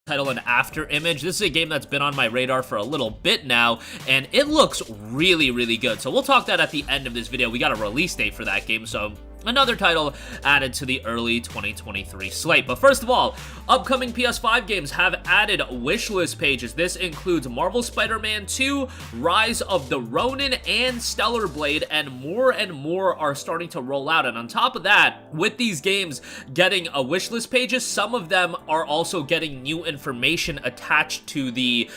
title an after image. This is a game that's been on my radar for a little bit now, and it looks really, really good. So we'll talk that at the end of this video. We got a release date for that game, so another title added to the early 2023 slate. But first of all, upcoming PS5 games have added wishlist pages. This includes Marvel Spider-Man 2, Rise of the Ronin, and Stellar Blade, and more are starting to roll out. And on top of that, with these games getting a wishlist pages, some of them are also getting new information attached to the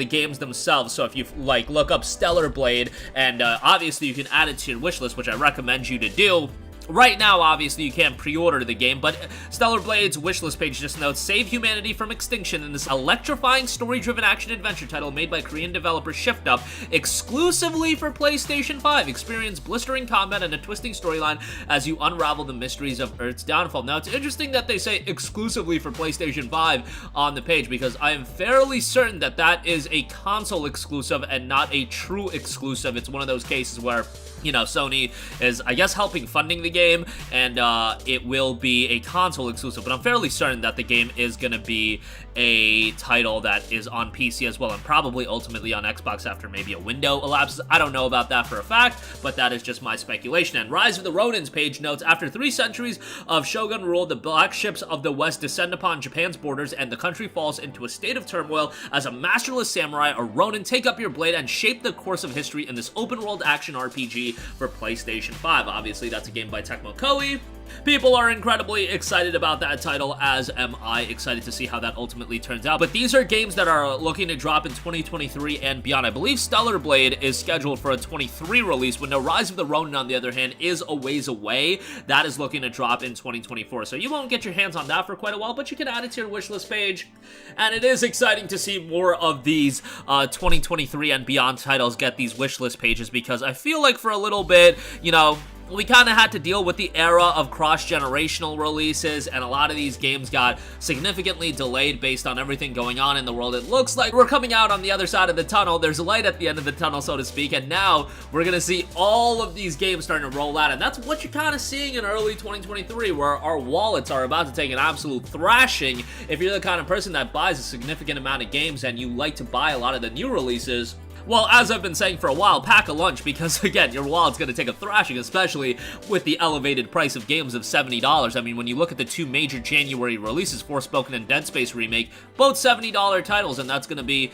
games themselves. So if you look up Stellar Blade, and obviously you can add it to your wishlist, which I recommend you to do. Right now, obviously, you can't pre-order the game, but Stellar Blade's wishlist page just notes, save humanity from extinction in this electrifying story-driven action-adventure title made by Korean developer Shift Up, exclusively for PlayStation 5. Experience blistering combat and a twisting storyline as you unravel the mysteries of Earth's downfall. Now, it's interesting that they say exclusively for PlayStation 5 on the page, because I am fairly certain that that is a console exclusive and not a true exclusive. It's one of those cases where, you know, Sony is, I guess, helping funding the game, and it will be a console exclusive, but I'm fairly certain that the game is going to be a title that is on PC as well, and probably ultimately on Xbox after maybe a window elapses. I don't know about that for a fact, but that is just my speculation. And Rise of the Ronins page notes, after 3 centuries of Shogun rule, the black ships of the West descend upon Japan's borders, and the country falls into a state of turmoil. As a masterless samurai or Ronin, take up your blade and shape the course of history in this open-world action RPG for PlayStation 5. Obviously, that's a game by Tecmo Koei. People are incredibly excited about that title, as am I, excited to see how that ultimately turns out. But these are games that are looking to drop in 2023 and beyond. I believe Stellar Blade is scheduled for a 23 release, when no Rise of the Ronin, on the other hand, is a ways away. That is looking to drop in 2024. So you won't get your hands on that for quite a while, but you can add it to your wishlist page. And it is exciting to see more of these 2023 and beyond titles get these wishlist pages, because I feel like for a little bit, you know, we kind of had to deal with the era of cross-generational releases, and a lot of these games got significantly delayed based on everything going on in the world. It looks like we're coming out on the other side of the tunnel. There's a light at the end of the tunnel, so to speak, and now we're going to see all of these games starting to roll out, and that's what you're kind of seeing in early 2023, where our wallets are about to take an absolute thrashing. If you're the kind of person that buys a significant amount of games and you like to buy a lot of the new releases, well, as I've been saying for a while, pack a lunch, because, again, your wallet's going to take a thrashing, especially with the elevated price of games of $70. I mean, when you look at the 2 major January releases, Forspoken and Dead Space Remake, both $70 titles, and that's going to be,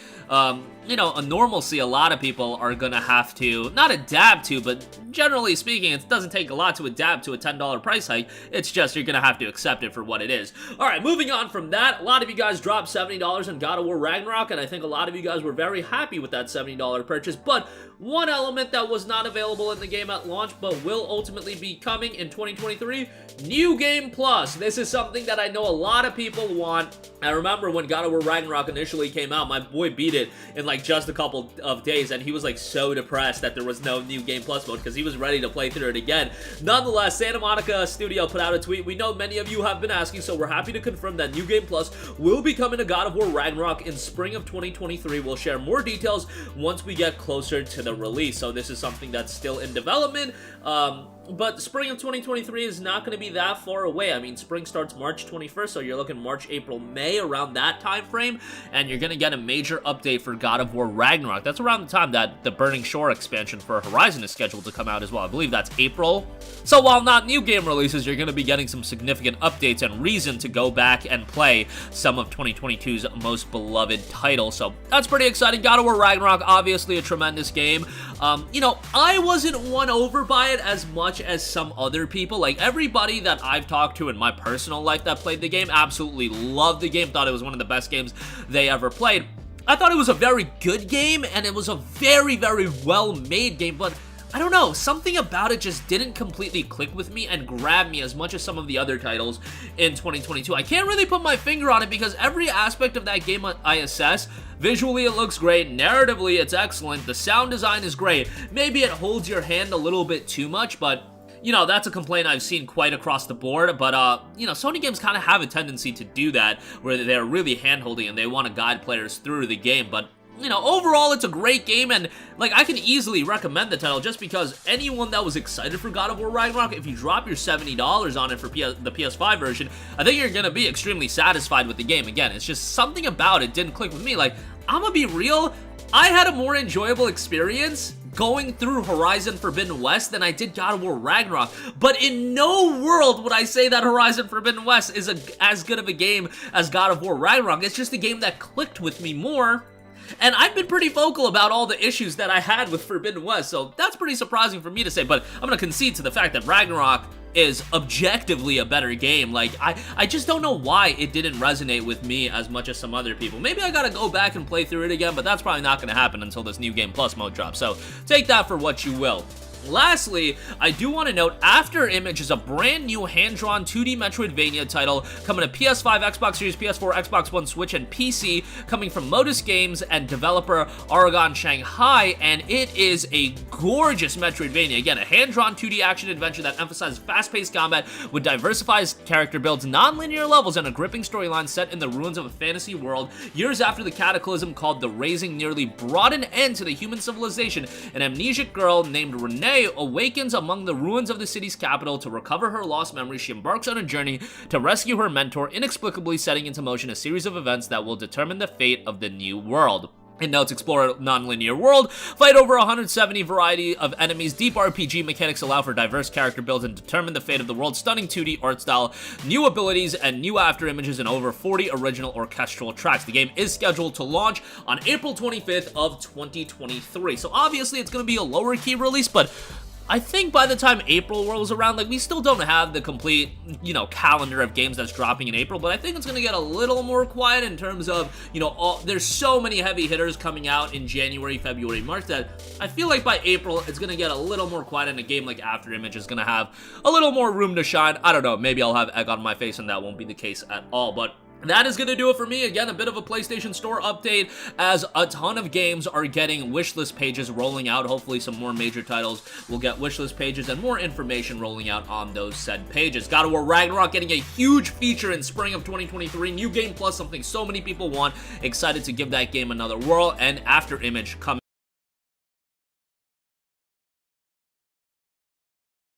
you know, a normalcy a lot of people are going to have to, not adapt to, but generally speaking, it doesn't take a lot to adapt to a $10 price hike. It's just you're going to have to accept it for what it is. All right, moving on from that, a lot of you guys dropped $70 on God of War Ragnarok, and I think a lot of you guys were very happy with that $70 purchase, but one element that was not available in the game at launch but will ultimately be coming in 2023, New Game Plus. This is something that I know a lot of people want. I remember when God of War Ragnarok initially came out, my boy beat it in like just a couple of days, and he was like so depressed that there was no New Game Plus mode because he was ready to play through it again. Nonetheless, Santa Monica Studio put out a tweet. We know many of you have been asking, so we're happy to confirm that New Game Plus will be coming to God of War Ragnarok in spring of 2023. We'll share more details once we get closer to the release. So this is something that's still in development. But spring of 2023 is not going to be that far away. I mean, spring starts March 21st, so you're looking March, April, May, around that time frame, and you're going to get a major update for God of War Ragnarok. That's around the time that the Burning Shore expansion for Horizon is scheduled to come out as well. I believe that's April. So while not new game releases, you're going to be getting some significant updates and reason to go back and play some of 2022's most beloved titles. So that's pretty exciting. God of War Ragnarok, obviously a tremendous game. You know, I wasn't won over by it as much as some other people. Like, everybody that I've talked to in my personal life that played the game absolutely loved the game, thought it was one of the best games they ever played. I thought it was a very good game, and it was a very, very well-made game, but I don't know, something about it just didn't completely click with me and grab me as much as some of the other titles in 2022. I can't really put my finger on it because every aspect of that game I assess, visually it looks great, narratively it's excellent, the sound design is great. Maybe it holds your hand a little bit too much, but you know, that's a complaint I've seen quite across the board, but, you know, Sony games kind of have a tendency to do that, where they're really hand-holding and they want to guide players through the game, but you know, overall, it's a great game, and, like, I can easily recommend the title just because anyone that was excited for God of War Ragnarok, if you drop your $70 on it for the PS5 version, I think you're gonna be extremely satisfied with the game. Again, it's just something about it didn't click with me. Like, I'm gonna be real, I had a more enjoyable experience going through Horizon Forbidden West than I did God of War Ragnarok, but in no world would I say that Horizon Forbidden West is as good of a game as God of War Ragnarok. It's just a game that clicked with me more. And I've been pretty vocal about all the issues that I had with Forbidden West, so that's pretty surprising for me to say, but I'm gonna concede to the fact that Ragnarok is objectively a better game. Like, I just don't know why it didn't resonate with me as much as some other people. Maybe I gotta go back and play through it again, but that's probably not gonna happen until this New Game Plus mode drops, so take that for what you will. Lastly, I do want to note After Image is a brand new hand-drawn 2D Metroidvania title coming to PS5, Xbox Series, PS4, Xbox One, Switch, and PC, coming from Modus Games and developer Aragon Shanghai, and it is a gorgeous Metroidvania. Again, a hand-drawn 2D action-adventure that emphasizes fast-paced combat with diversified character builds, non-linear levels, and a gripping storyline set in the ruins of a fantasy world. Years after the cataclysm called the Raising nearly brought an end to the human civilization, an amnesiac girl named Renee awakens among the ruins of the city's capital. To recover her lost memories, she embarks on a journey to rescue her mentor, inexplicably setting into motion a series of events that will determine the fate of the new world. It notes explore a non-linear world, fight over 170 variety of enemies, deep RPG mechanics allow for diverse character builds, and determine the fate of the world, stunning 2D art style, new abilities, and new after images, and over 40 original orchestral tracks. The game is scheduled to launch on April 25th of 2023. So obviously it's going to be a lower key release, but I think by the time April rolls around, like, we still don't have the complete, you know, calendar of games that's dropping in April, but I think it's going to get a little more quiet in terms of, you know, there's so many heavy hitters coming out in January, February, March that I feel like by April, it's going to get a little more quiet, and a game like After Image is going to have a little more room to shine. I don't know, maybe I'll have egg on my face and that won't be the case at all, but that is going to do it for me. Again, a bit of a PlayStation Store update as a ton of games are getting wishlist pages rolling out. Hopefully some more major titles will get wishlist pages and more information rolling out on those said pages. God of War Ragnarok getting a huge feature in spring of 2023. New Game Plus, something so many people want. Excited to give that game another whirl, and After Image coming